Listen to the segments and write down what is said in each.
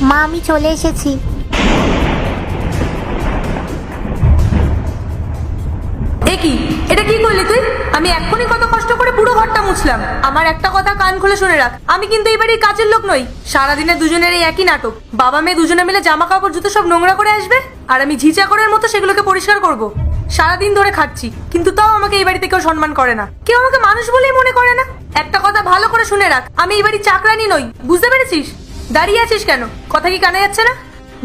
মা আমি চলে এসেছি। কি এটা কি করলি তুই? আমি এক্ষুনি কত কষ্ট করে পুরো ঘরটা মুছলাম। আমার একটা কথা কান খুলে শুনে রাখ, আমি কিন্তু এই বাড়ির কাজের লোক নই। সারাদিনে দুজনের এই একই নাটক, বাবা মেয়ে দুজনে মিলে জামা কাপড় জুতো সব নোংরা করে আসবে, আর আমি ঝিচাকরের মতো সেগুলোকে পরিষ্কার করব। সারাদিন ধরে খাচ্ছি, কিন্তু তাও আমাকে এই বাড়িতে কেউ সম্মান করে না, কেউ আমাকে মানুষ বলেই মনে করে না। একটা কথা ভালো করে শুনে রাখ, আমি এই বাড়ির চাকরানি নই, বুঝতে পেরেছিস? দাঁড়িয়ে আছিস কেন? কথা কি কানে যাচ্ছে না?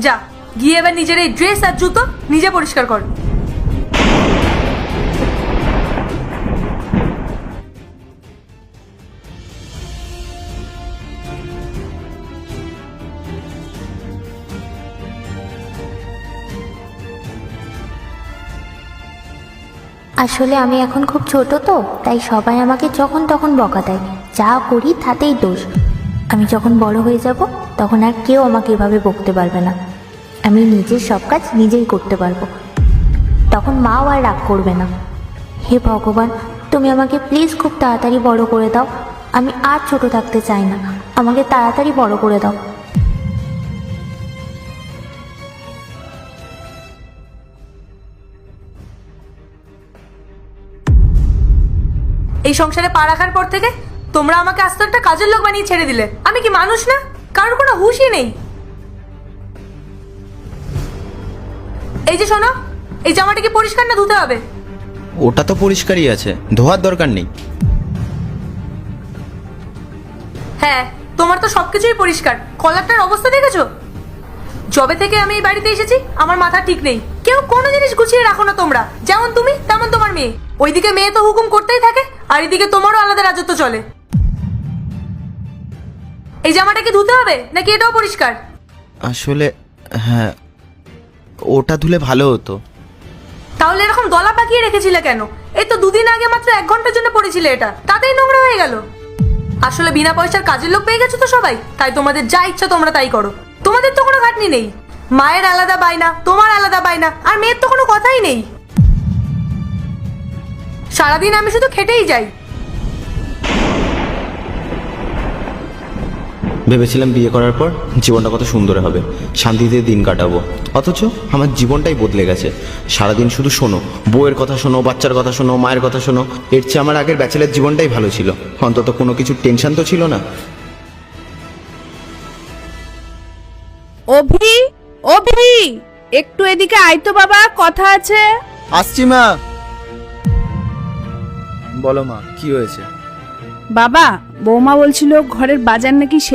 যা গিয়ে এবার নিজের এই ড্রেস আর জুতো নিজে পরিষ্কার কর। আসলে আমি এখন খুব ছোট, তো তাই সবাই আমাকে যখন তখন বকা দেয়, যা করি তাতেই দোষ। আমি যখন বড় হয়ে যাব তখন আর কেউ আমাকে এভাবে বকতে পারবে না। আমি নিজের সব কাজ নিজেই করতে পারবো, তখন মাও আর রাগ করবে না। হে ভগবান, তুমি আমাকে প্লিজ খুব তাড়াতাড়ি বড় করে দাও। আমি আর ছোট থাকতে চাই না, আমাকে তাড়াতাড়ি বড় করে দাও। এই সংসারে পা রাখার পর থেকে তোমরা আমাকে আস্তে একটা কাজের লোক বানিয়ে ছেড়ে দিলে। আমি কি মানুষ না? কারোর কোনো হুঁশই নেই। এই যে শোনো, এই জামাটা কি পরিষ্কার না ধুতে হবে? ওটা তো পরিষ্কারই আছে, ধোয়ার দরকার নেই। হ্যাঁ, তোমার তো সবকিছুই পরিষ্কার। কলারটার অবস্থা দেখেছো? যবে থেকে আমি এই বাড়িতে এসেছি আমার মাথা ঠিক নেই। কেউ কোনো জিনিস গুছিয়ে রাখো না তোমরা, যেমন তুমি তেমন তোমার মেয়ে। ওইদিকে মেয়ে তো হুকুম করতেই থাকে, আর এদিকে তোমারও আলাদা রাজত্ব চলে। এই জামাটা কি ধুতে হবে নাকি এটাও পরিষ্কার? আসলে হ্যাঁ, ওটা ধুলে ভালো হতো। তাহলে এরকম দলা পাকিয়ে রেখেছিলে কেন? এই তো দুদিন আগে মাত্র 1 ঘন্টার জন্য পড়েছিলে এটা, তাতেই নোংরা হয়ে গেল। আসলে বিনা পয়সার কাজের লোক পেয়ে গেছো তো সবাই, তাই তোমাদের যা ইচ্ছা তোমরা তাই করো। তোমাদের তো কোনো খাটনি নেই, মায়ের আলাদা বায়না, তোমার আলাদা বায়না, আর মেয়ের তো কোনো কথাই নেই। সারাদিন আমি শুধু খেটেই যাই। ভেবেছিলাম বিয়ে করার পর জীবনটা কত সুন্দর হবে, শান্তিতে দিন কাটাবো, অথচ আমার জীবনটাই বদলে গেছে। সারাদিন শুধু শোনো, বউয়ের কথা শোনো, বাচ্চার কথা শোনো, মায়ের কথা শোনো। এর চেয়ে আমার আগের ব্যাচেলার জীবনটাই ভালো ছিল, অন্তত কোনো কিছু টেনশন তো ছিল না। অভি, অভি, একটু এদিকে আয় তো বাবা, কথা আছে। আসছি মা। বলো মা, কি হয়েছে? বাবা, বৌমা বলছিল ঘরের বাজার নাকি শেষ